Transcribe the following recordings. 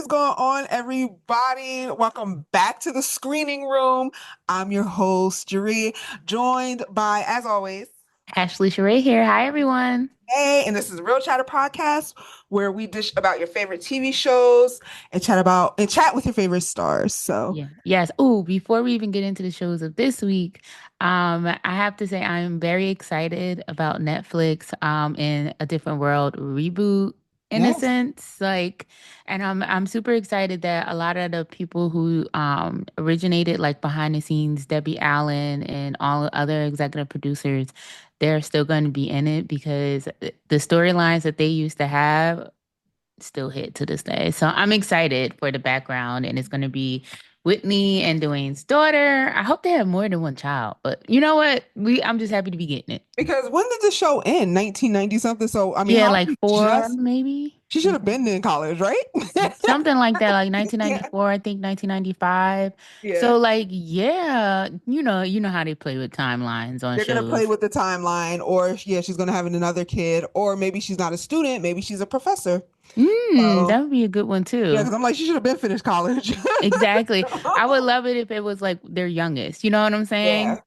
is going on, everybody? Welcome back to the screening room. I'm your host, Je-Ree, joined by, as always, Ashley Sheree here. Hi, everyone. hey, and this is Real Chatter Podcast, where we dish about your favorite TV shows and chat with your favorite stars. So, Yeah. Yes. Oh, before we even get into the shows of this week, I have to say I'm very excited about Netflix in a different world reboot in a yes, sense. And I'm super excited that a lot of the people who originated like behind the scenes, Debbie Allen and all other executive producers, they're still going to be in it because the storylines that they used to have still hit to this day. So I'm excited for the background, and it's going to be Whitney and Dwayne's daughter. I hope they have more than one child, but you know what? I'm just happy to be getting it. because when did the show end? 1990 something. So, I mean, Yeah, how like we four just, maybe. she should have been in college, right? Something like that, like Yeah, 1994, I think 1995. yeah. So like, yeah, you know how they play with timelines on They're gonna play shows. with the timeline, or yeah, she's gonna have another kid, or maybe she's not a student, maybe she's a professor. So That would be a good one yeah, too. because I'm like, she should have been finished college. Exactly. I would love it if it was like their youngest. You know what I'm saying? Yeah.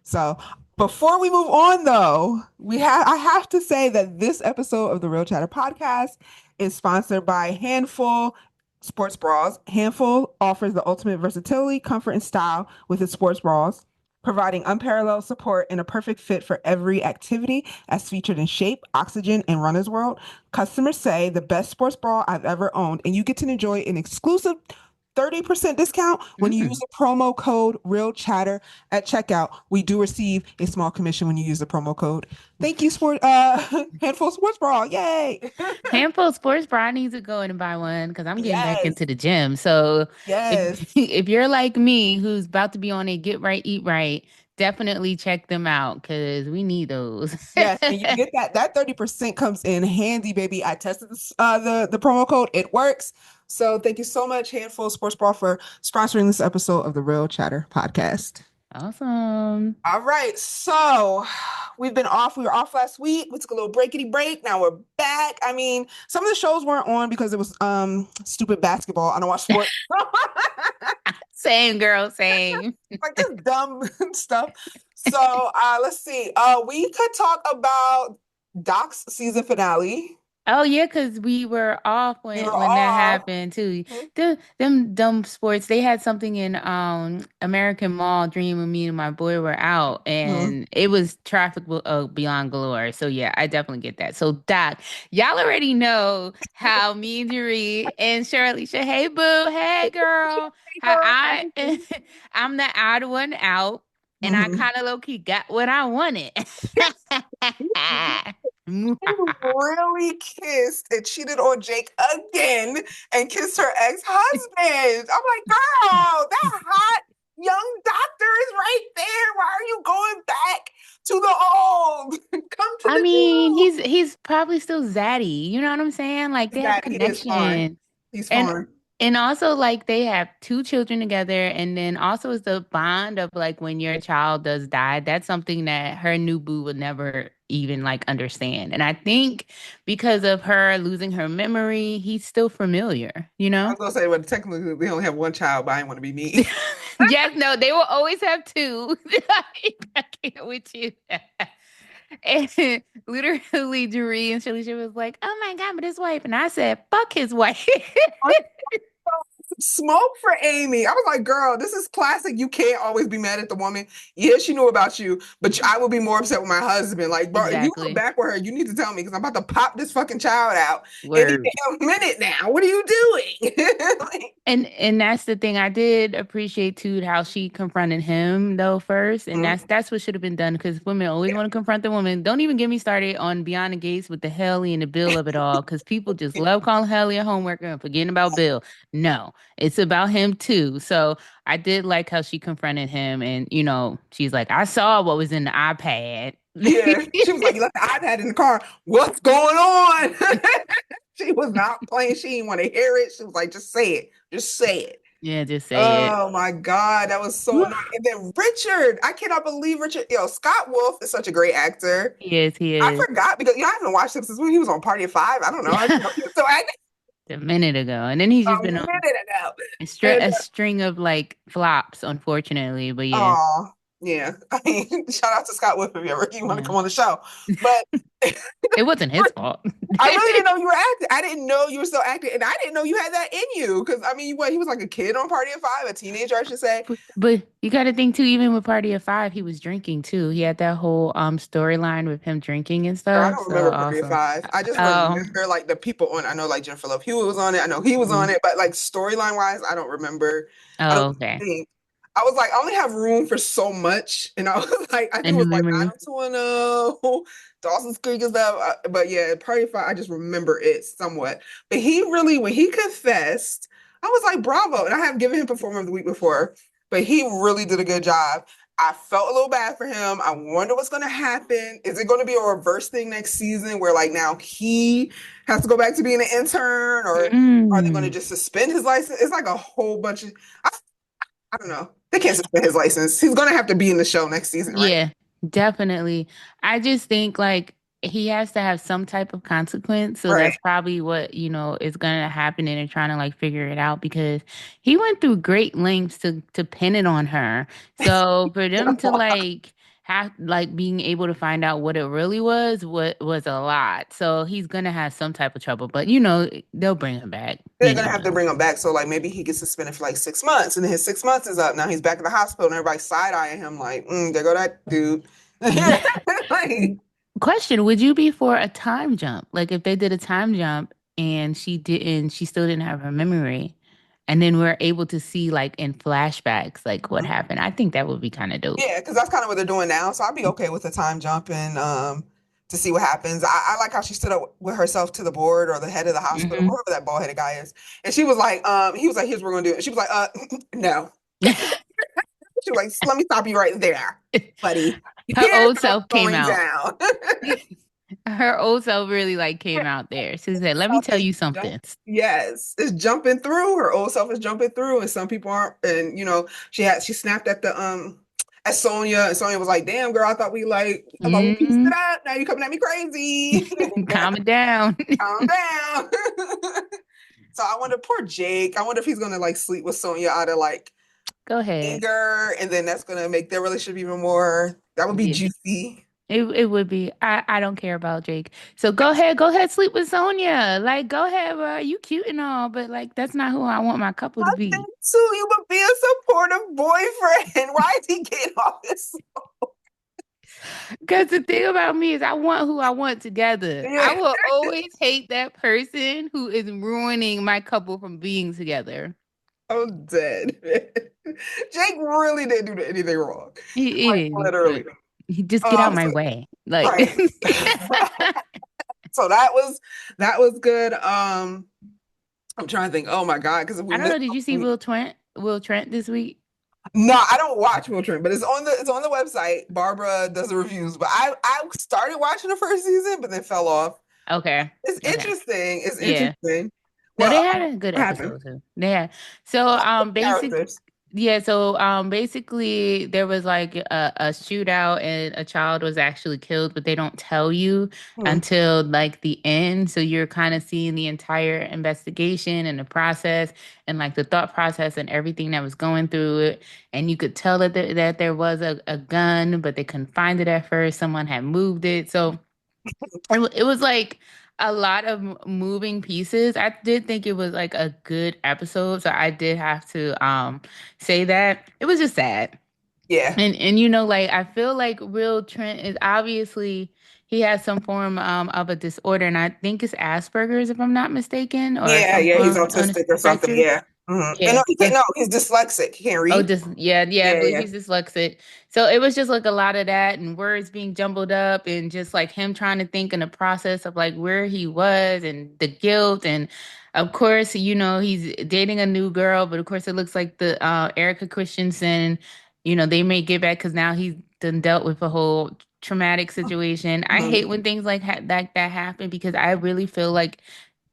So before we move on, though, I have to say that this episode of the Real Chatter podcast is sponsored by Handful Sports Bras. Handful offers the ultimate versatility, comfort, and style with its sports bras, providing unparalleled support and a perfect fit for every activity, as featured in Shape, Oxygen, and Runner's World. Customers say the best sports bra I've ever owned, and you get to enjoy an exclusive 30% discount when you use Mm. the promo code Real Chatter at checkout. We do receive a small commission when you use the promo code. Thank you, Handful Sports Bra. Yay. Handful Sports Bra needs to go in and buy one because I'm getting back Yes. into the gym. So if Yes. if you're like me, who's about to be on a get right, eat right, definitely check them out because we need those. Yes, and you get that 30% comes in handy, baby. I tested the promo code. It works. So thank you so much, Handful Sports Bra, for sponsoring this episode of the Real Chatter podcast. Awesome. All right, so we've been off. We were off last week. We took a little breakity break. Now we're back. I mean, some of the shows weren't on because it was stupid basketball. I don't watch sports. Same girl, same. Like just dumb stuff. So let's see. We could talk about Doc's season finale. Oh yeah, because we were off We were when that off. happened too. Them dumb sports. They had something in American Mall. Dream of me and my boy were out, Mhm. and it was traffic beyond galore. So yeah, I definitely get that. So Doc, y'all already know how me and Je-Ree and Shirley said, "Hey boo, hey girl," how I'm the odd one out, and I Mhm. kind of low key got what I wanted. She really kissed and cheated on Jake again and kissed her ex-husband. I'm like, girl, that hot young doctor is right there. Why are you going back to the old? Come to I the mean, new. he's probably still zaddy. You know what I'm saying? Like they have a That he is fine. connection. He's And fine. and also like they have two children together, and then also it's the bond of like when your child does die, that's something that her new boo would never even like understand. And I think because of her losing her memory, he's still familiar, you I know? was gonna say, well, technically we only have one child, but I didn't want to be me. Yes, no, they will always have two. I can't with you. And literally, Doree and Shalisha was like, "Oh my god, but his wife," and I said, "Fuck his wife." Smoke for Amy. I was like, girl, this is classic. You can't always be mad at the woman. Yeah, she knew about you, but I would be more upset with my husband. Like, bro, if you go Exactly. back with her, you need to tell me because I'm about to pop this fucking child out any Word. damn minute now. What are you doing? Like, And that's the thing. I did appreciate too how she confronted him though first, and mhm. that's what should have been done because women always want to confront the woman. Don't even get me started on Beyond the Gates with the Helly and the Bill of it all because people just love calling Helly a homeworker and forgetting about Bill. No, it's about him too. So I did like how she confronted him, and she's like, "I saw what was in the iPad." Yeah, she was like, you left the iPad in the car. What's going on? She was not playing. She didn't want to hear it. She was like, just say it. Just say it. Yeah, just say it. Oh my God, that was so annoying. And then Richard, I cannot believe Richard. Yo, Scott Wolf is such a great actor. He is. He I is. forgot because I haven't watched him since when he was on Party of Five. I don't know. I didn't know he was so active. a minute ago. And then he's A just been on minute ago. a, And a string of like flops, unfortunately. But yeah, oh, yeah. I mean, shout out to Scott Wood if you ever you want to yeah. come on the show. But It wasn't his fault. I really didn't know you were acting. I didn't know you were still acting, and I didn't know you had that in you. Because I mean, what he was like a kid on Party of Five, a teenager, I should say. But you got to think too. Even with Party of Five, he was drinking too. He had that whole storyline with him drinking and Girl, I stuff. don't So remember Party of awesome. Five. I just Oh, remember like the people on. I know like Jennifer Love Hewitt was on it. I know he was on mm. it, but like storyline wise, I don't remember. I don't Oh, okay. think. I was like, I only have room for so much, and I was like, I think it In the was like memory. 90210, Dawson's Creek and stuff. But yeah, Party of Five. I just remember it somewhat. But he really, when he confessed, I was like, bravo! And I have given him Performer of the Week before, but he really did a good job. I felt a little bad for him. I wonder what's going to happen. Is it going to be a reverse thing next season where like now he has to go back to being an intern, or are they going to Mm. just suspend his license? It's like a whole bunch of I don't know. They can't suspend his license. He's going to have to be in the show next season, right? Yeah, definitely. I just think like he has to have some type of consequence. So Right. that's probably what, is gonna happen and they're trying to like figure it out because he went through great lengths to pin it on her. So for them to like have like being able to find out what it really what was a lot. So he's gonna have some type of trouble, but they'll bring him back. They're You going to never have to know. bring him back. So like maybe he gets suspended for like 6 months, and then his 6 months is up. Now he's back in the hospital, and everybody's side eyeing him like, there go that dude. Like, Question, would you be for a time jump? Like if they did a time jump and she still didn't have her memory, and then we're able to see like in flashbacks like what happened. I think that would be kind of dope. yeah, because that's kind of what they're doing now. So I'd be okay with the time jump and to see what happens. I like how she stood up with herself to the board or the head of the hospital, Hmm. whoever that bald headed guy is, and she was like, he was like, here's what we're gonna do. And she was like, no. She was like, let me stop you right there, buddy. Her Here's old how it's self came going out. down. Her old self really like came out there. She said, "Let me Self tell is you jump. something." Yes, it's jumping through. Her old self is jumping through, and some people aren't. And she snapped at the at Sonya, and Sonya was like, "Damn, girl, I thought we pieced it Mm. up. Now you coming at me crazy. Calm it down. Calm down." So I wonder, poor Jake. I wonder if he's gonna like sleep with Sonya out of like Go ahead. anger, and then that's gonna make their relationship even more. That would be Yeah. juicy. It would be. I don't care about Jake. So go ahead, sleep with Sonia. Like, go ahead, bro. You cute and all, but like that's not who I want my couple to I think be. too. You would be a supportive boyfriend. Why is he getting all this? Because the thing about me is I want who I want together. I Yeah. will always hate that person who is ruining my couple from being together. I'm dead. Jake really didn't do anything wrong. It Like is, but literally. he just get out my So way. Like right. So that was good. I'm trying to think. Oh my God, because if we I don't missed know. Did you see Will Trent this week? no, I don't watch Will Trent, but it's on the website. Barbara does the reviews, but I started watching the first season, but then fell off. Okay. It's Okay. interesting. It's Yeah. interesting. No, they Well, had a good what happened? episode too. They had so Characters. basically there was like a shootout and a child was actually killed, but they don't tell you Hmm. until like the end. So you're kind of seeing the entire investigation and the process and like the thought process and everything that was going through it. And you could tell that there was a gun, but they couldn't find it at first. Someone had moved it. So it was like a lot of moving pieces. I did think it was like a good episode, so I did have to say that. It was just sad. Yeah. And like I feel like Real Trent is obviously he has some form of a disorder and I think it's Asperger's if I'm not mistaken or Yeah, some yeah, he's form on the autistic or something. spectrum. Yeah. And Yeah. no, he can't. No, he's dyslexic. He can't Oh, read. just yeah, I Yeah, believe yeah, he's dyslexic. So it was just like a lot of that and words being jumbled up and just like him trying to think in the process of like where he was and the guilt and of course, he's dating a new girl, but of course it looks like the Erica Christensen, they may get back because now he's done dealt with a whole traumatic situation. I hmm hate when things like that happen because I really feel like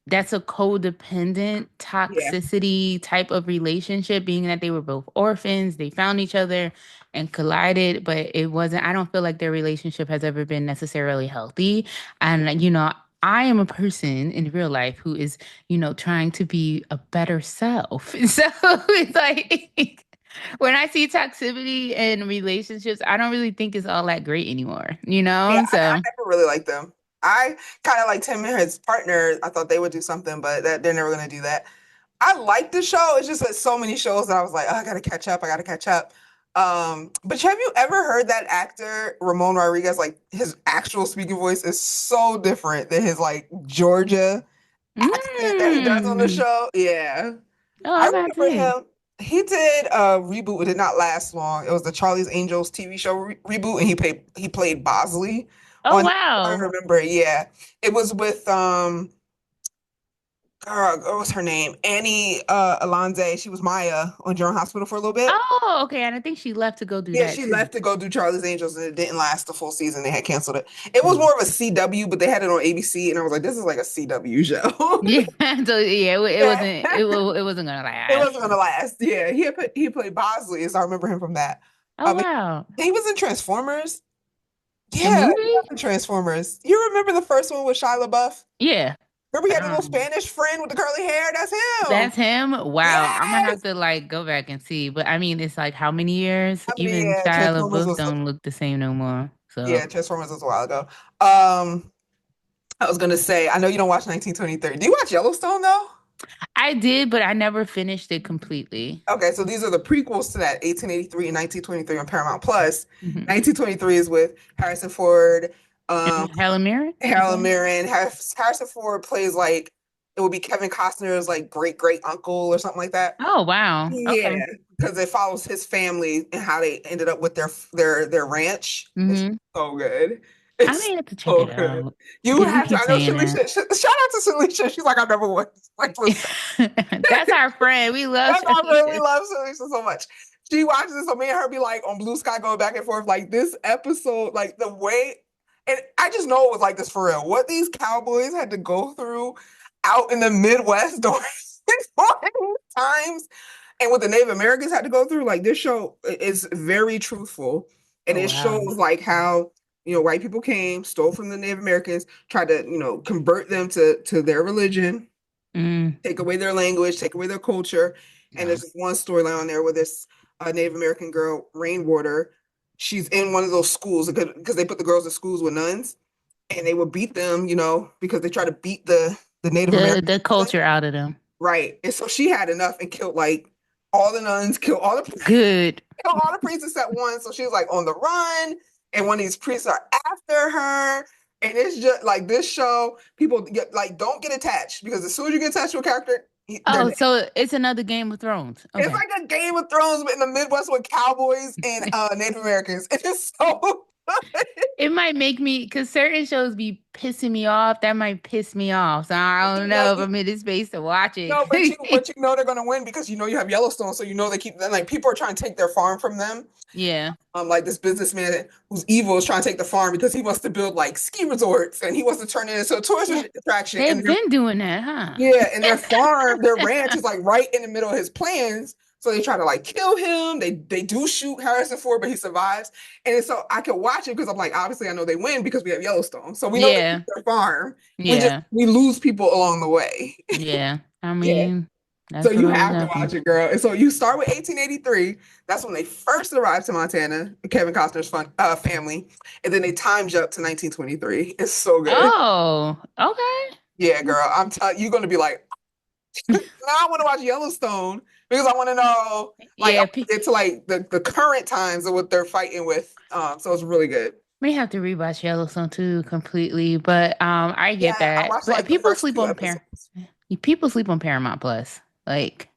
that's a codependent yeah, toxicity type of relationship, being that they were both orphans, they found each other and collided, but it wasn't, I don't feel like their relationship has ever been necessarily healthy. And, I am a person in real life who is, trying to be a better self. So it's like when I see toxicity in relationships, I don't really think it's all that great anymore, you Yeah, know? I So, never really liked them. I kind of liked him and his partner. I thought they would do something, but they're never gonna do that. I like the show. It's just that so many shows that I was like, oh, I gotta catch up. I gotta catch up. But have you ever heard that actor Ramon Rodriguez? Like his actual speaking voice is so different than his like Georgia accent that he does on the mm, show. Yeah, oh, I I'm about remember to. him. He did a reboot. It did not last long. It was the Charlie's Angels TV show reboot, and he played Bosley Oh, on. I wow. remember. Yeah, it was with girl, what was her name? Annie Alonze. She was Maya on General Hospital for a little bit. Oh, okay. And I think she left to go do Yeah, that she too. left to go do Charlie's Angels, and it didn't last the full season. They had canceled it. It was Mm. more of a CW, but they had it on ABC, and I was like, this is like a CW show. Yeah. So yeah, it Yeah. wasn't it wasn't gonna It last. wasn't gonna last. Yeah, he played Bosley, so I remember him from that. Oh He, wow. he was in Transformers. The Yeah, he was movie? in Transformers. You remember the first one with Shia LaBeouf? Yeah. Remember he had a little Um, Spanish friend with the curly hair? That's him. that's him. Wow. I'm gonna have Yes. to like go back and see. But I mean, it's like how many years? I mean, Even yeah, Shia Transformers LaBeouf was don't look the same no more. So yeah, Transformers was a while ago. Um, I was gonna say, I know you don't watch 1923. Do you watch Yellowstone though? I did, but I never finished it completely. Okay, so these are the prequels to that 1883 and 1923 on Paramount Plus. Hmm. 1923 is with Harrison Ford, um, And Helen Mirren, I Helen think. Mirren. Harrison Ford plays like it would be Kevin Costner's like great great uncle or something like that. Oh wow. Okay. Yeah, because it follows his family and how they ended up with their ranch. It's Hmm. so good. I It's may have to check so it good. out You because you have to. keep I know saying Shalisha. Shout out to Shalisha. She's like, I never watched. Like, listen. that. That's our friend. We love That's our friend. We Shalisha. love Shalisha so much. She watches it, so me and her be like on Blue Sky going back and forth. Like this episode, like the way, and I just know it was like this for real. What these cowboys had to go through out in the Midwest during, during times, and what the Native Americans had to go through. Like this show is very truthful, and Oh it wow. shows like how white people came, stole from the Native Americans, tried to convert them to their religion, Mm, take away their language, take away their culture. And wow. there's this one storyline on there where this Native American girl, Rainwater, she's in one of those schools because they put the girls in schools with nuns, and they would beat them, because they try to beat the Native The American the women. culture out of them. Right. And so she had enough and killed like all the nuns, killed all the Good. killed all the priests except one. So she was like on the run, and one of these priests are after her. And it's just like this show, people get like don't get attached because as soon as you get attached to a character, they're Oh, dead. so it's another Game of Thrones. It's Okay. like a Game of Thrones but in the Midwest with cowboys and Native Americans. It is so good. It might make me because certain shows be pissing me off. That might piss me off. So I don't No, know if I'm in this space to watch it. no, but you know they're gonna win because you have Yellowstone, so they keep like people are trying to take their farm from them. Yeah. Like this businessman who's evil is trying to take the farm because he wants to build like ski resorts and he wants to turn it into a tourist Yeah. attraction. They've been doing that, huh? Yeah, and their farm, their ranch is like right in the middle of his plans. So they try to like kill him. They do shoot Harrison Ford, but he survives. And so I can watch it because I'm like, obviously I know they win because we have Yellowstone. So we know they keep Yeah. their farm. Yeah. We lose people along the way. Yeah. I Yeah. mean, So that's what you always have to watch happens. it, girl. And so you start with 1883. That's when they first arrived to Montana, Kevin Costner's family, and then they time jump to 1923. It's so good. Oh, okay. Yeah, girl. I'm telling you, you're gonna be like, now I want to watch Yellowstone because I want to know, like, Yeah, it's like the current times of what they're fighting with. So it's really good. may have to rewatch Yellowstone too completely, but I Yeah, get I that. watched But like the people first sleep two on episodes. People sleep on Paramount Plus. Like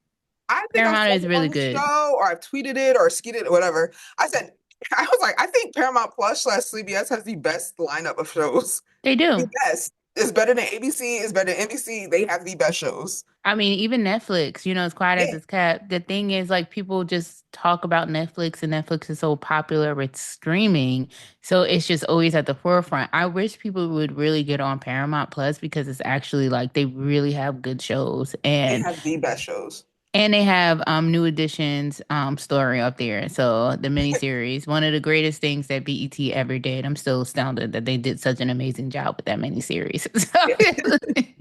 I think I Paramount said is it really on the good. show, or I've tweeted it, or skied it, or whatever. I said, I was like, I think Paramount Plus slash CBS has the best lineup of shows. They The do. best. It's better than ABC. It's better than NBC. They have the best shows. I mean, even Netflix, as quiet as Yeah, it's kept. The thing is, like, people just talk about Netflix, and Netflix is so popular with streaming. So it's just always at the forefront. I wish people would really get on Paramount Plus because it's actually like they really have good shows. they And have the best shows. And they have New Edition's story up there. So the miniseries, one of the greatest things that BET ever did. I'm still astounded that they did such an amazing job with that miniseries. So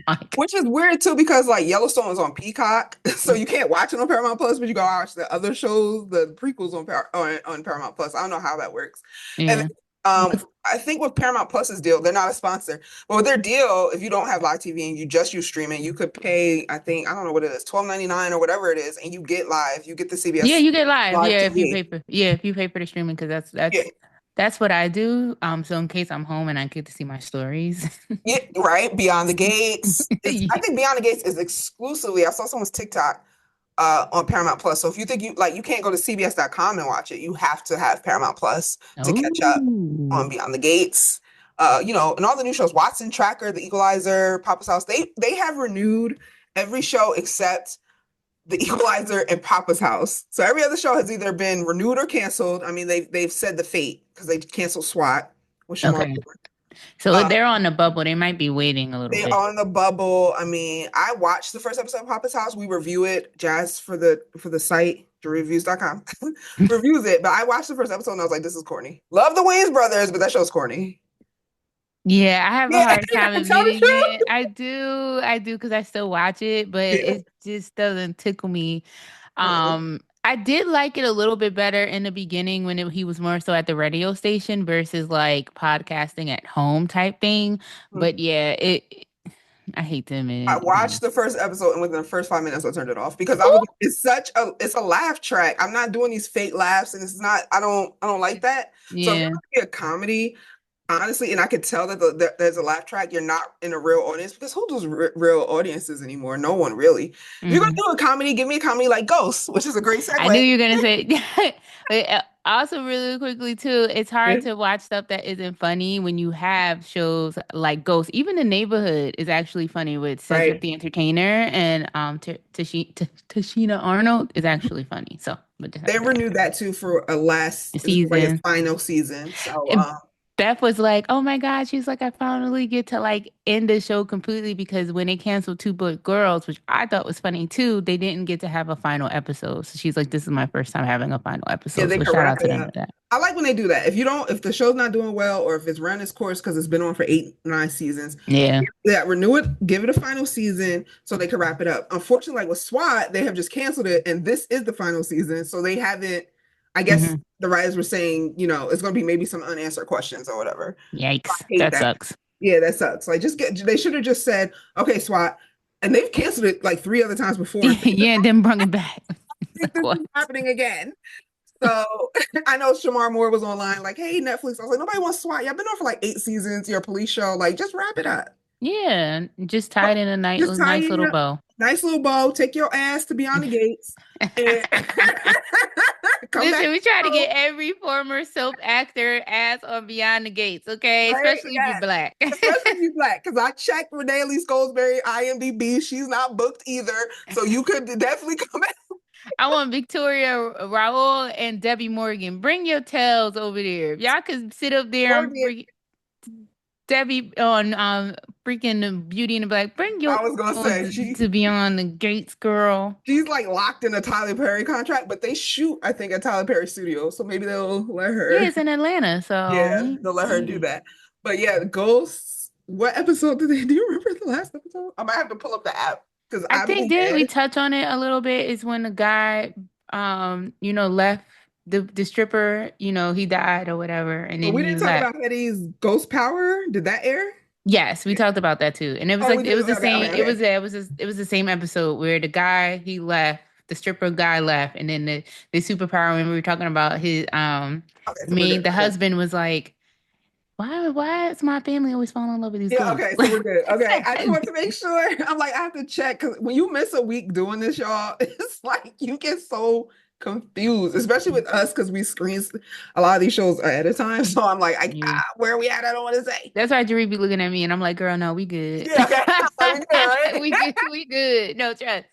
like, Which is weird too because like Yellowstone is on Peacock, so you can't watch it on Paramount Plus, but you go watch the other shows, the prequels on Paramount Plus. I don't know how that works. And yeah. I think with Paramount Plus's deal, they're not a sponsor, but with their deal, if you don't have live TV and you just use streaming, you could pay, I don't know what it is, 12.99 or whatever it is, and you get live, you get the Yeah, CBS you get live. live Yeah, TV. if you pay for the streaming because Yeah, that's what I do. So in case I'm home and I get to see my stories. yeah, right. Beyond the Gates. I Yeah. think Beyond the Gates is exclusively. I saw someone's TikTok on Paramount Plus. So if you think you can't go to CBS.com and watch it. You have to have Paramount Plus to catch up Oh. on Beyond the Gates. And all the new shows, Watson Tracker, The Equalizer, Papa's House, they have renewed every show except The Equalizer and Papa's House. So every other show has either been renewed or canceled. I mean, they've said the fate because they canceled SWAT with Shamar. Okay. So Uh, they're on the bubble. They might be waiting a little they bit. on the bubble. I mean, I watched the first episode of Papa's House. We review it, Jazz for the site, JeReviews.com reviews it. But I watched the first episode and I was like, this is corny. Love the Wayans brothers, but that show's corny. Yeah, I have a Yeah, hard time tell the admitting truth. it. I do because I still watch it, but Yeah. it just doesn't tickle me. Uh-uh. I did like it a little bit better in the beginning when he was more so at the radio station versus like podcasting at home type thing. But yeah, I hate to I admit it. Yeah. watched the first episode and within the first 5 minutes I turned it off because I was Ooh, like, it's a laugh track. I'm not doing these fake laughs and it's not I don't like that. So if you're yeah. gonna be a comedy, honestly, and I could tell that there's a laugh track, you're not in a real audience because who does real audiences anymore? No one really. If you're gonna Mhm. do a comedy, give me a comedy like Ghosts, which is a great I segue. knew you were gonna say. But also, really quickly too, it's hard to watch stuff that isn't funny when you have shows like Ghost. Even The Neighborhood is actually funny with Cedric Right. the Entertainer and Tashina Arnold is actually funny. So, but just have They to say renewed that too for a last, the this is like its season. final season. So And Beth was like, "Oh my God!" She's like, "I finally get to like end the show completely because when they canceled Two Boy Girls, which I thought was funny too, they didn't get to have a final episode. So she's like, "This is my first time having a final yeah, episode." they So could shout wrap out to it them up. for that. I like when they do that. If the show's not doing well or if it's run its course because it's been on for 8, 9 seasons, Yeah. yeah, renew it, give it a final season so they can wrap it up. Unfortunately, like with SWAT, they have just canceled it, and this is the final season, so they haven't. I guess Hmm. the writers were saying, it's going to be maybe some unanswered questions or whatever. I Yikes. hate That that. sucks. Yeah, that sucks. Like, they should have just said, okay, SWAT, and they've canceled it like 3 other times before and said, Yeah, and then bring it back. It's I think like, this what? is happening again. So I know Shamar Moore was online, like, hey, Netflix. I was like, nobody wants SWAT. Y'all been on for like 8 seasons. Your police show, like, just wrap it up. Yeah, just tie it in a Just tie nice in little a bow. nice little bow. Take your ass to Beyond the Gates and come back Listen, we try to home, get every former soap actor ass on Beyond the Gates, okay? right? Especially if you're Yeah. black. Especially if you're black, because I checked Renee Lee Scolsbury IMDb. She's not booked either. So you could definitely come back. I want Victoria Raoul and Debbie Morgan. Bring your tails over there. If y'all could sit up there and Morgan, bring Debbie on freaking Beauty and the Black. Bring your I was gonna say on to Beyond the Gates, girl. she's like locked in a Tyler Perry contract, but they shoot, I think, at Tyler Perry Studio. So maybe they'll let Yeah, her. it's in Atlanta, so Yeah, they'll let her do yeah. that. But yeah, Ghosts. What episode did they do? You remember the last episode? I might have to pull up the app because I I think believe did we Ed. touch on it a little bit? Is when the guy, left the stripper. He died or whatever, and But then we he didn't talk left. about Eddie's ghost power. Did that air? Yes, we talked about that too, and it was Oh, like we it did. was the Okay, same. okay, okay. It was the same episode where the guy he left, the stripper guy left, and then the superpower. When we were talking about his Okay, so we're good. the Okay. husband was like, why is my family always falling in love with these Yeah, ghosts? okay, so we're good. Okay. I just want to make sure. I'm like, I have to check because when you miss a week doing this, y'all, it's like you get so confused, especially with us because we screen a lot of these shows ahead of time. So I'm like, Yeah. where are we at? I don't want to say. That's why Je-Ree be looking at me and I'm like, girl, no, we good. Yeah, okay. Are we good, right? We good, we good. No trust.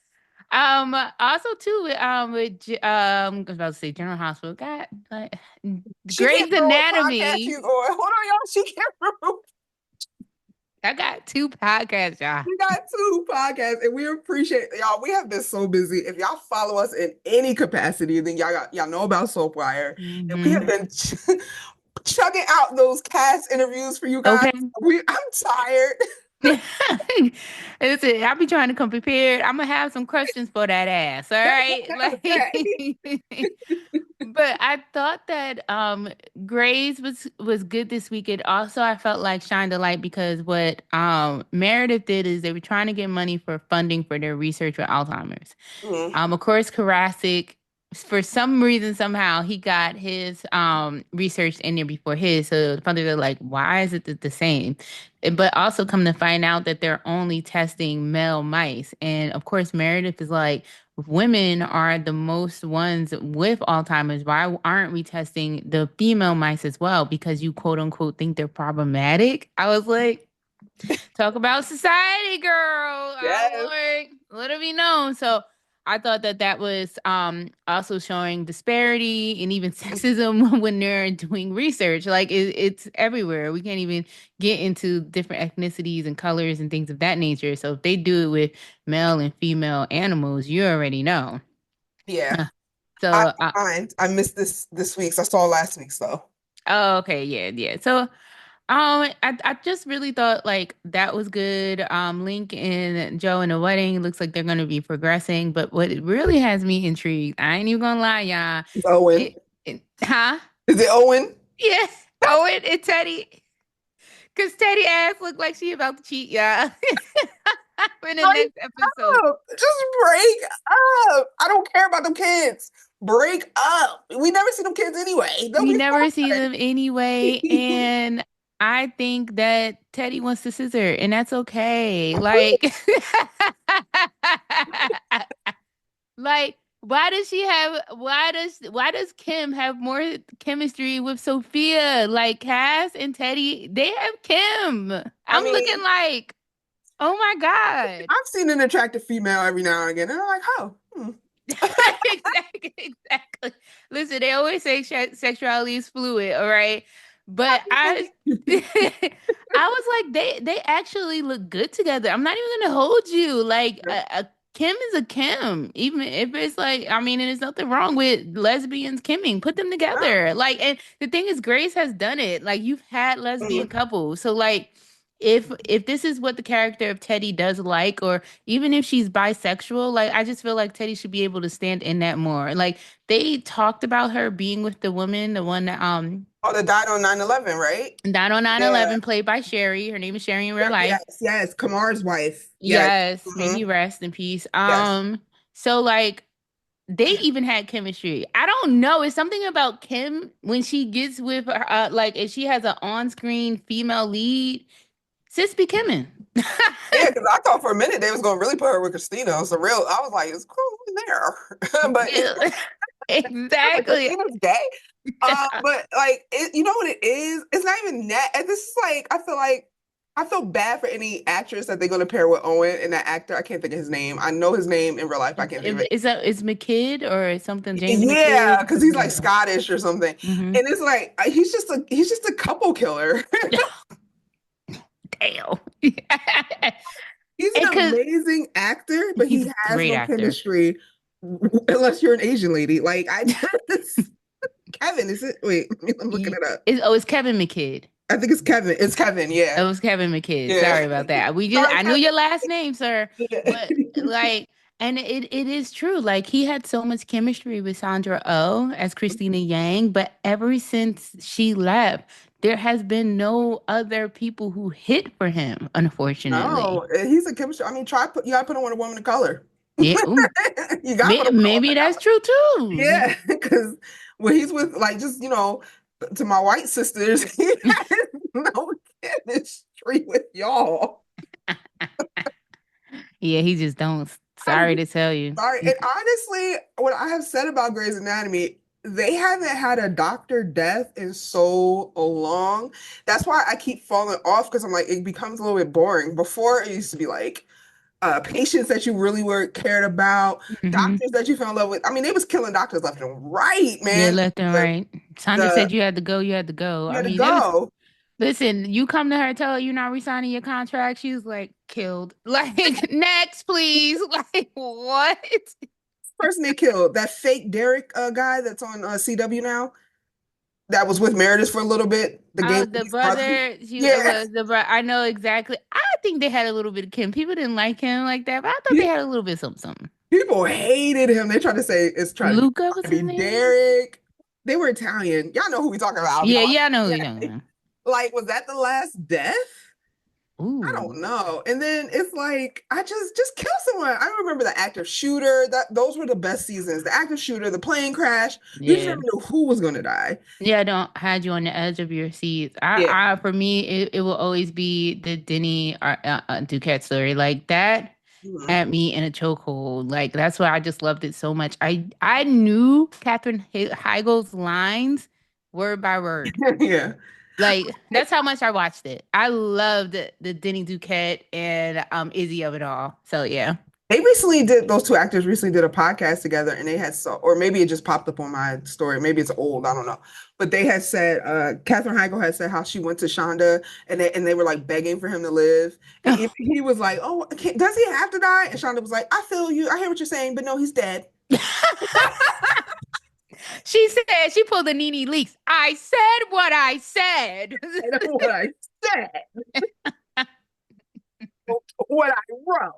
Also too I was about to say General Hospital. God, like She can't Grey's remember what podcast Anatomy. she's on. Hold on, y'all. She can't remember. I got two podcasts, y'all. We got two podcasts, and we appreciate y'all. We have been so busy. If y'all follow us in any capacity, then y'all know about Soapwire, and we have Hmm. been chugging out those cast interviews for you guys. Okay. I'm tired. Listen, I'll be trying to come prepared. I'm gonna have some questions for that ass. All right. Okay. Like but I thought that Grays was good this week. It also I felt like shined a light because what Meredith did is they were trying to get money for funding for their research with Alzheimer's. Mhm. Of course, Karasik, for some reason, somehow he got his research in there before his. So the funders are like, why is it the same? But also come to find out that they're only testing male mice. And of course, Meredith is like, women are the most ones with Alzheimer's. Why aren't we testing the female mice as well? Because you quote unquote think they're problematic. I was like, talk about society, girl. I'm Yes. like, let it be known. So I thought that that was also showing disparity and even sexism when they're doing research. Like it's everywhere. We can't even get into different ethnicities and colors and things of that nature. So if they do it with male and female animals, you already know. Yeah. Uh, I So, mind. I missed this week's. I saw last week's though. oh, okay, yeah, yeah. So I just really thought like that was good. Link and Joe in the wedding looks like they're gonna be progressing, but what it really has me intrigued, I ain't even gonna lie, y'all. It's Owen. Huh? Is it Owen? Yeah. Owen and Teddy. Cause Teddy ass looked like she about to cheat, y'all. In the Break next episode. up. Just break up. I don't care about them kids. Break up. We never see them kids anyway. They'll We be never see fine. them anyway, and I think that Teddy wants to scissor, and that's okay. Like, like, why does Kim have more chemistry with Sophia? Like Cass and Teddy, they have Kim. I I'm mean, looking like, oh my God. I've seen an attractive female every now and again, and I'm like, oh, hmm. Exactly, exactly. Listen, they always say sexuality is fluid, all right? But I was like, they actually look good together. I'm not even gonna hold you. Like a Kim is a Kim, even if it's like, I mean, and there's nothing wrong with lesbians Kimming. Put them No. together. Like, and the thing is, Grace has done it. Like, you've had lesbian Mhm. couples, so like. If this is what the character of Teddy does like, or even if she's bisexual, like I just feel like Teddy should be able to stand in that more. Like they talked about her being with the woman, the one that Oh, that died on 9/11, right? died on nine Yeah. 11, played by Sherry. Her name is Sherry in real Yep, life. yes, yes. Kamar's wife. Yes. Yes, may he Hmm. rest in peace. Yes. So like they even had chemistry. I don't know. It's something about Kim when she gets with her, like if she has an on-screen female lead, sis be Kimming. Yeah, because I thought for a minute they was gonna really put her with Christina. It was a real. I was like, it's cool in there, but Yeah, like exactly. Christina's gay. But like, you know what it is? It's not even that. And this is like, I feel bad for any actress that they're gonna pair with Owen and that actor. I can't think of his name. I know his name in real life. I can't think of it. Is McKidd or something? James Yeah, McKidd? because he's like Scottish or something, Mm-hmm. and it's like he's just a couple killer. Damn. He's an Because amazing actor, but he's he a has great no actor. chemistry unless you're an Asian lady. Like I just Kevin, is it? Wait, I'm looking it up. It's Kevin McKidd. I think it's Kevin. It's Kevin. It Yeah, was Kevin McKidd. yeah. Sorry about that. Sorry, I knew your last name, sir. Kevin. But like, and it is true. Like he had so much chemistry with Sandra Oh as Christina Yang, but ever since she left, there has been no other people who hit for him, unfortunately. No, he's a chemistry. I mean, you gotta put on a woman of color. Yeah, ooh, You gotta put on a woman maybe of that's color. true too. Yeah, because when he's with like just to my white sisters, he has no chemistry with y'all. Yeah, he just don't. I'm Sorry to tell you. sorry. And honestly, what I have said about Grey's Anatomy, they haven't had a doctor death in so long. That's why I keep falling off because I'm like, it becomes a little bit boring. Before it used to be like patients that you really were cared about, Hmm. doctors that you fell in love with. I mean, they was killing doctors left and right, Yeah, man. left and The, right. Sandra the said you had to go. You had to go. you I had to mean, there was go. Listen, you come to her, tell her you're not resigning your contract. She's like, killed. Like, next, please. Like, what? Person they killed, that fake Derek guy that's on CW now, that was with Meredith for a little bit, the game Oh, with the his brother. brother, she Yeah. was the brother. I know exactly. I think they had a little bit of Kim. People didn't like him like that, but I thought they had a little bit of something, something. People hated him. They tried to say it's Luca trying was to his be name? Derek. They were Italian. Y'all know who we talking about. Yeah, yeah, I know who you're talking Yeah. about. Like, was that the last death? I Ooh, don't know. And then it's like, I just kill someone. I remember the active shooter. That those were the best seasons. The active shooter, the plane crash. You just yeah. never knew who was gonna die. Yeah, I don't had you on the edge of your seats. Yeah. For me, it will always be the Denny Duquette story. Like that Mhm. had me in a chokehold. Like that's why I just loved it so much. I knew Katherine Heigl's lines word by word. Yeah. Like that's how much I watched it. I loved the Denny Duquette and Izzy of it all. So yeah. They recently did those two actors recently did a podcast together and they had so or maybe it just popped up on my story. Maybe it's old, I don't know. But they had said Katherine Heigl had said how she went to Shonda and they were like begging for him to live. And he was like, "Oh, does he have to die?" And Shonda was like, "I feel you. I hear what you're saying, but no, he's dead." She said she pulled the Nene Leaks. I said what I said. And that's what I said, what I wrote.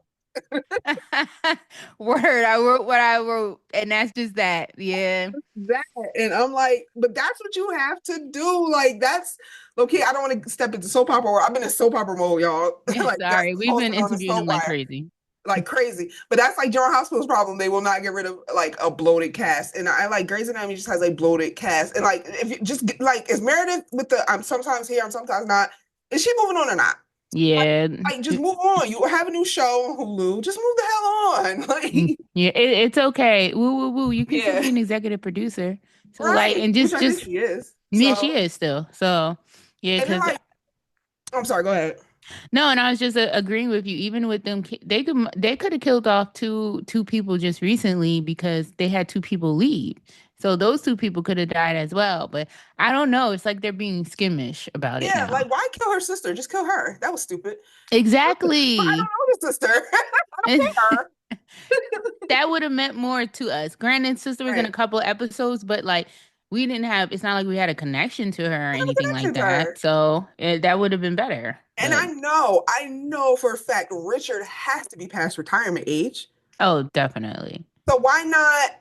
Word, I wrote what I wrote, and that's just that. Yeah. That and I'm like, but that's what you have to do. Like that's okay. I don't want to step into soap opera. I've been in soap opera mode, y'all. Like that's Sorry, we've been posted on the interviewing soap them like wire crazy. like crazy. But that's like General Hospital's problem. They will not get rid of like a bloated cast. And I like Grey's Anatomy just has a bloated cast. And like if you just like is Meredith with the I'm sometimes here, I'm sometimes not. Is she moving on or not? Yeah. Like just move on. You have a new show on Hulu. Just move the hell on. Like Yeah, it's okay. Woo, woo, woo. You can still yeah, be an executive producer. So like, right. and Which I think just she is. yeah, she So is still. So yeah, and then because like I'm sorry. Go ahead. no, and I was just agreeing with you. Even with them, they could have killed off two people just recently because they had two people leave. So those two people could have died as well. But I don't know. It's like they're being skimmish about it Yeah, now. like why kill her sister? Just kill her. That was stupid. But I don't Exactly. know the sister. I don't care. That would have meant more to us. Granted, sister was in a Right. couple episodes, but like we didn't have. It's not like we had a connection to her or I have a anything like connection to that. her. So that would have been better. And But I know for a fact Richard has to be past retirement age. oh, definitely. So why not?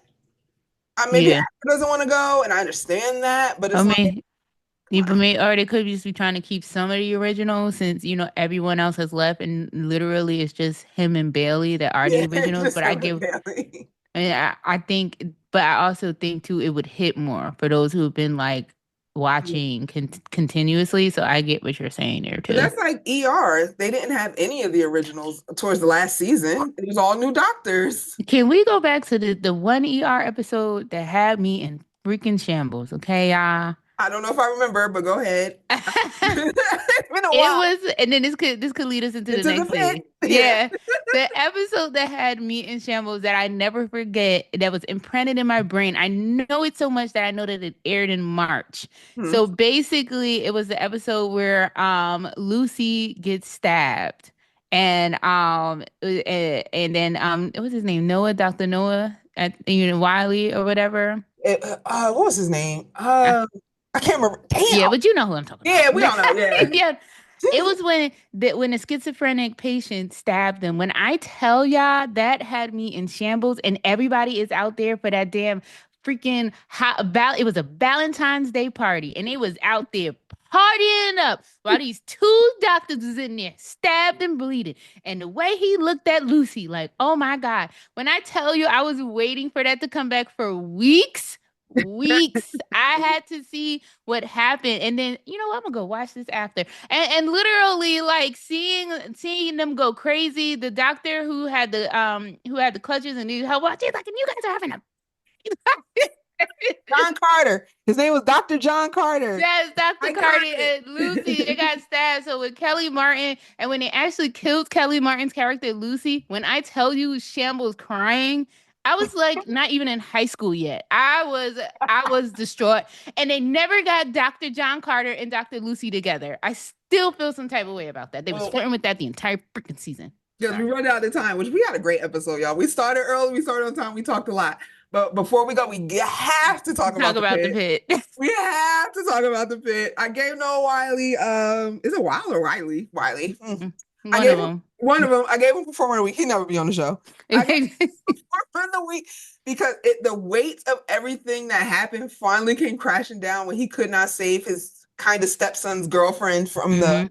Maybe Yeah. actor doesn't want to go, and I understand that, but I it's like, mean, come on. or they could just be trying to keep some of the originals since everyone else has left and literally it's just him and Bailey that are the Yeah, originals. just But him and Bailey. I think, but I also think too it would hit more for those who have been like watching continuously. So I get what you're saying there But too. that's like ER. They didn't have any of the originals towards the last season. It was all new doctors. Can we go back to the one ER episode that had me in freaking shambles? Okay, y'all. I don't know if I remember, but go ahead. It's been a It while. was, and then this could lead us into the Into the next pit. thing. Yeah. Yeah, the episode that had me in shambles that I never forget, that was imprinted in my brain. I know it so much that I know that it aired in March. Hmm. So basically, it was the episode where Lucy gets stabbed, and then what was his name? Noah, Dr. Noah at Wiley or whatever. What was his name? I can't remember. Yeah, Damn. but you know who I'm talking Yeah, we about. all know. Yeah. Yeah. It was when the schizophrenic patient stabbed them. When I tell y'all that had me in shambles, and everybody is out there for that damn freaking it was a Valentine's Day party, and it was out there partying up while these two doctors was in there stabbed and bleeding. And the way he looked at Lucy, like, oh my God. When I tell you I was waiting for that to come back for weeks. Weeks. I had to see what happened. And then, you know what? I'm gonna go watch this after. And literally like seeing them go crazy. The doctor who had the clutches and needed help. She's like, and you guys are having a John Carter. His name was Dr. John Carter. yes, Dr. Cardi and Lucy, they Iconic. got stabbed. So with Kelly Martin, and when they actually killed Kelly Martin's character, Lucy, when I tell you Shambles crying, I was like not even in high school yet. I was distraught. And they never got Dr. John Carter and Dr. Lucy together. I still feel some type of way about that. They was Well, flirting with that the entire freaking season. because we Sorry. run out of time, which we had a great episode, y'all. We started early, we started on time, we talked a lot. But before we go, have to talk Talk about the about the pit. pit. We have to talk about the pit. I gave Noah Wiley, is it Wiley or Riley? Wiley. I One gave of him them. one of them. I gave him Performer of the Week. He never be on the show. I gave him Performer of the Week because the weight of everything that happened finally came crashing down when he could not save his kind of stepson's girlfriend from the Mm-hmm.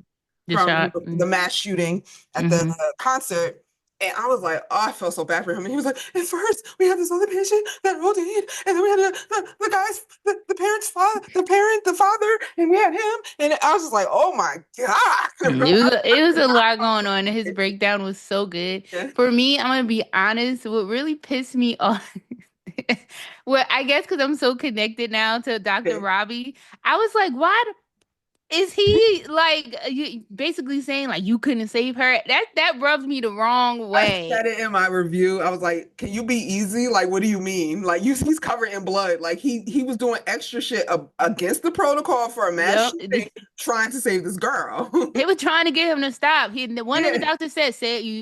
The shot. mass shooting at the Mm-hmm. concert. And I was like, oh, I felt so bad for him. And he was like, at first we had this other patient that rolled in, and then we had the guy's the parent's father, the father, and we had him. And I was just like, oh my God, bro. It was a lot going on. And his breakdown was so good. Yeah, For me, I'm gonna be honest, what really pissed me off, well, I guess because I'm so connected now to Dr. yeah. Robbie, I was like, why is he like basically saying like you couldn't save her? That rubs me the wrong I way. said it in my review. I was like, "Can you be easy? Like, what do you mean? Like, he's covered in blood. Like, he was doing extra shit against the protocol for a mass Yep. shooting, trying to save this girl." They were trying to get him to stop. One of the Yeah, doctors said,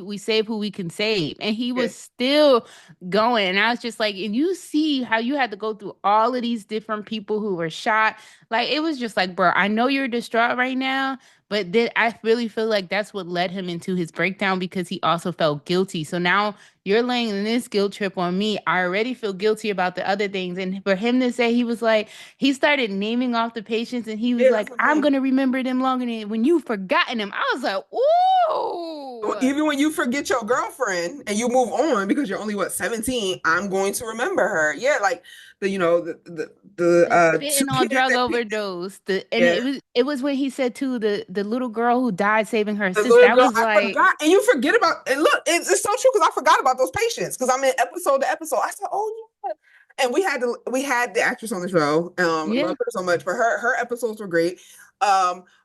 we save who we can save." And he yeah, was still going. And I was just like, and you see how you had to go through all of these different people who were shot. Like, it was just like, bro, I know you're distraught right now, but then I really feel like that's what led him into his breakdown because he also felt guilty. So now you're laying this guilt trip on me. I already feel guilty about the other things. And for him to say, he started naming off the patients and he was yeah. That's like, the I'm thing. going to remember them longer than when you've forgotten them. I was like, Well, ooh. even when you forget your girlfriend and you move on because you're only what 17, I'm going to remember her. Yeah, like the The two fentanyl kids drug that overdose. And yeah. it was when he said too the little girl who died saving her The sister. little I girl, was I like, forgot, and you forget about. And look, it's so true because I forgot about those patients because I'm in episode to episode. I said, "Oh yeah," and we had the actress on the show. yeah. Love her so much, but her episodes were great.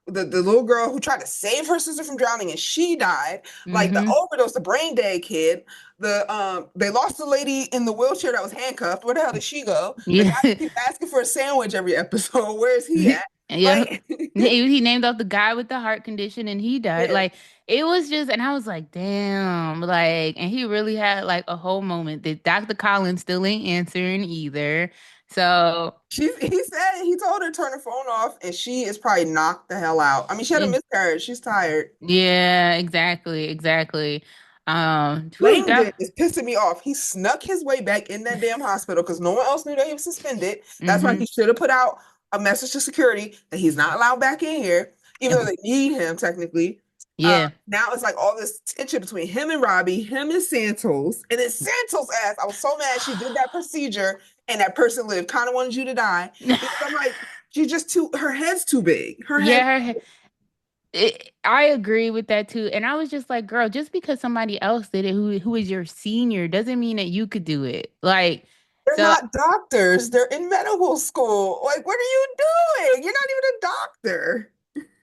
The little girl who tried to save her sister from drowning and she died. Like the Mm-hmm. overdose, the brain dead kid. They lost the lady in the wheelchair that was handcuffed. Where the hell did she go? The guy Yeah. that keeps asking for a sandwich every episode. Where is he at? Yeah. Like. He named off the guy with the heart condition and he died. Yeah. Like it was just and I was like, damn, like and he really had like a whole moment that Dr. Collins still ain't answering either. So He told her to turn her phone off, and she is probably knocked the hell out. I mean, she had a it, miscarriage. She's tired. yeah, exactly, exactly. Whew, Langdon is pissing me off. He snuck his way back in that damn hospital because no one else knew that he was suspended. That's why mm-hmm. he should have put out a message to security that he's not allowed back in here, even though they need him technically. Yeah. Now it's like all this tension between him and Robbie, him and Santos, and then Santos ass. I was so mad she did that procedure and that person lived. Kind of wanted you to die because I'm like, she's just too. Her head's too big. Her head. Yeah, I agree with that too. And I was just like, girl, just because somebody else did it who is your senior doesn't mean that you could do it. Like, They're so not doctors. They're in medical school. Like, what are you doing? You're not even a doctor.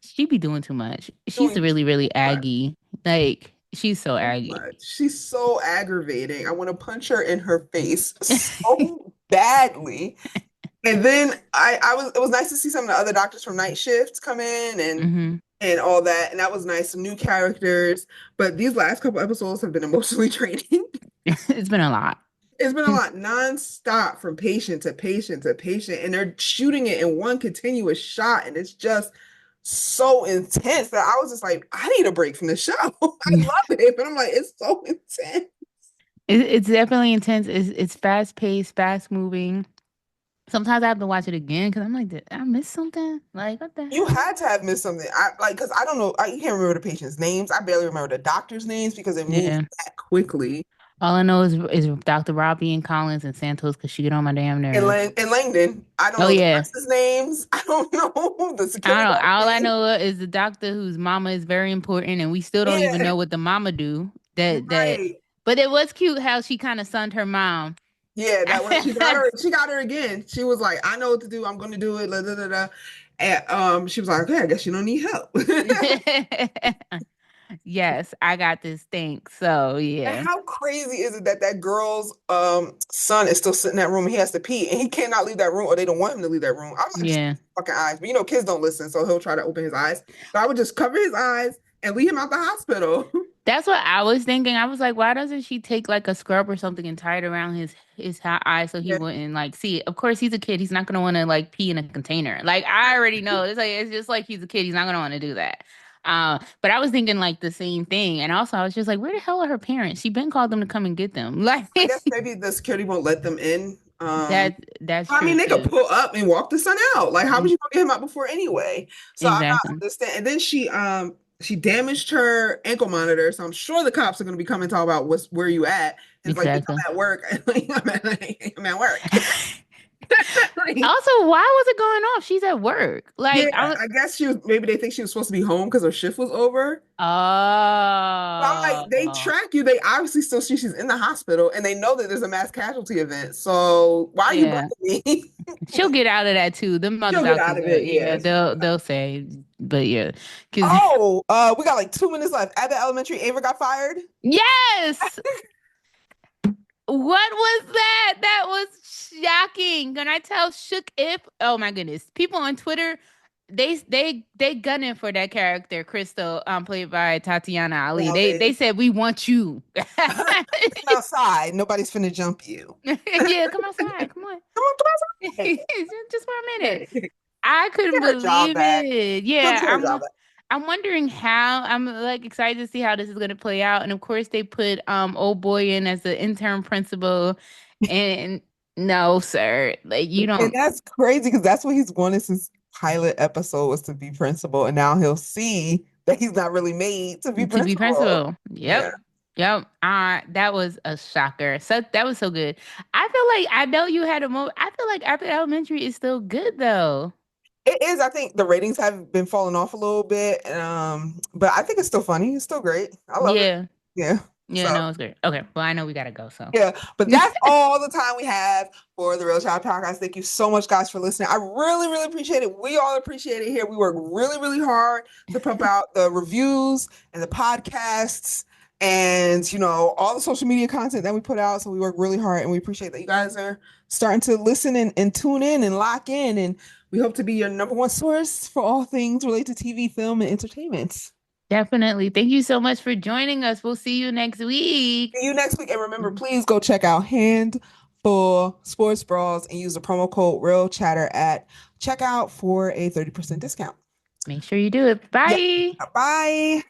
she be doing too much. She's Doing really, really too much. Aggie. Like, she's so Too Aggie. much. She's so aggravating. I want to punch her in her face so badly. And then I was it was nice to see some of the other doctors from night shifts come in Hmm. and all that. And that was nice. Some new characters. But these last couple episodes have been emotionally draining. It's been a lot. It's been a lot nonstop from patient to patient to patient. And they're shooting it in one continuous shot. And it's just so intense that I was just like, I need a break from the show. I love it. But I'm like, it's so intense. It's definitely intense. It's fast paced, fast moving. Sometimes I have to watch it again because I'm like, did I miss something? Like, what the You hell? had to have missed something. I like because I don't know. I can't remember the patient's names. I barely remember the doctor's names because it moved Yeah. that quickly. All I know is Dr. Robbie and Collins and Santos because she get on my damn nerves. In Langdon, I don't Oh know the yeah. nurses' names. I don't know the I security don't. guard All I name. know is the doctor whose mama is very important, and we still don't even Yeah, know what the mama do. That. right. But it was cute how she kind of sunned her mom. Yeah, that was she got her. She got her again. She was like, "I know what to do. I'm going to do it." La, da, da, da. And she was like, "Okay, I guess you don't need help." Yes, I got this thing. So And yeah. how crazy is it that that girl's son is still sitting in that room and he has to pee and he cannot leave that room or they don't want him to leave that room? I'm like, just Yeah. fucking eyes. But you know, kids don't listen, so he'll try to open his eyes. So I would just cover his eyes and leave him out the hospital. That's what I was thinking. I was like, why doesn't she take like a scrub or something and tie it around eye so he Yeah, wouldn't like see it? Of course, he's a kid. He's not gonna want to like pee in a container. Like I already know. It's just like he's a kid. He's not gonna want to do that. But I was thinking like the same thing, and also I was just like, where the hell are her parents? She been called them to come and get them. Like I guess maybe the security won't let them in. that's I true mean, they could too. pull up and walk the son out. Like, how would Mm, you gonna get him out before anyway? So I'm not exactly. understanding. And then she damaged her ankle monitor. So I'm sure the cops are gonna be coming to talk about where you at. It's like, bitch, Exactly. I'm at work. I'm at work. Like, Also, why was it going off? She's at work. yeah, Like I'm. I guess she was maybe they think she was supposed to be home because her shift was over. But I'm like, they Oh, track you. They obviously still see she's in the hospital and they know that there's a mass casualty event. So why are you yeah. blaming me? She'll get out of that too. The mothers She'll get out out there, of it. yeah, Yeah. they'll say, but yeah, because Oh, we got like 2 minutes left. At the elementary, Ava got fired. yes, what was that? That was shocking. Can I tell shook if? Oh my goodness, people on Twitter, they gunning for that character, Crystal, played by Tatiana Ali. Well, They said we want you. come outside. Nobody's finna jump you. Yeah, come outside. Come on. Come on, come outside. Just for a minute. I couldn't Get her job believe back. it. She'll Yeah, get her job back. I'm wondering how. I'm like excited to see how this is gonna play out. And of course they put old boy in as the intern principal. And no, sir. Like you And don't that's crazy because that's what he's wanted since pilot episode was to be principal, and now he'll see that he's not really made to be to be principal. principal. Yeah. Yep. Yep. That was a shocker. So that was so good. I feel like I know you had a moment. I feel like after elementary is still good though. It is. I think the ratings have been falling off a little bit. But I think it's still funny. It's still great. I love it. Yeah. Yeah. Yeah, So no, it's great. Okay. Well, I know we gotta go, so yeah, but that's all the time we have for the Real Child Podcast. Thank you so much, guys, for listening. I really, really appreciate it. We all appreciate it here. We work really, really hard to pump out the reviews and the podcasts and, you know, all the social media content that we put out. So we work really hard and we appreciate that you guys are starting to listen and tune in and lock in. And we hope to be your number one source for all things related to TV, film, and entertainment. definitely. Thank you so much for joining us. We'll see you next week. See you next week. And remember, please go check out Handful Sports Bras and use the promo code Real Chatter at checkout for a 30% discount. Make sure you do it. Yeah. Bye. Bye.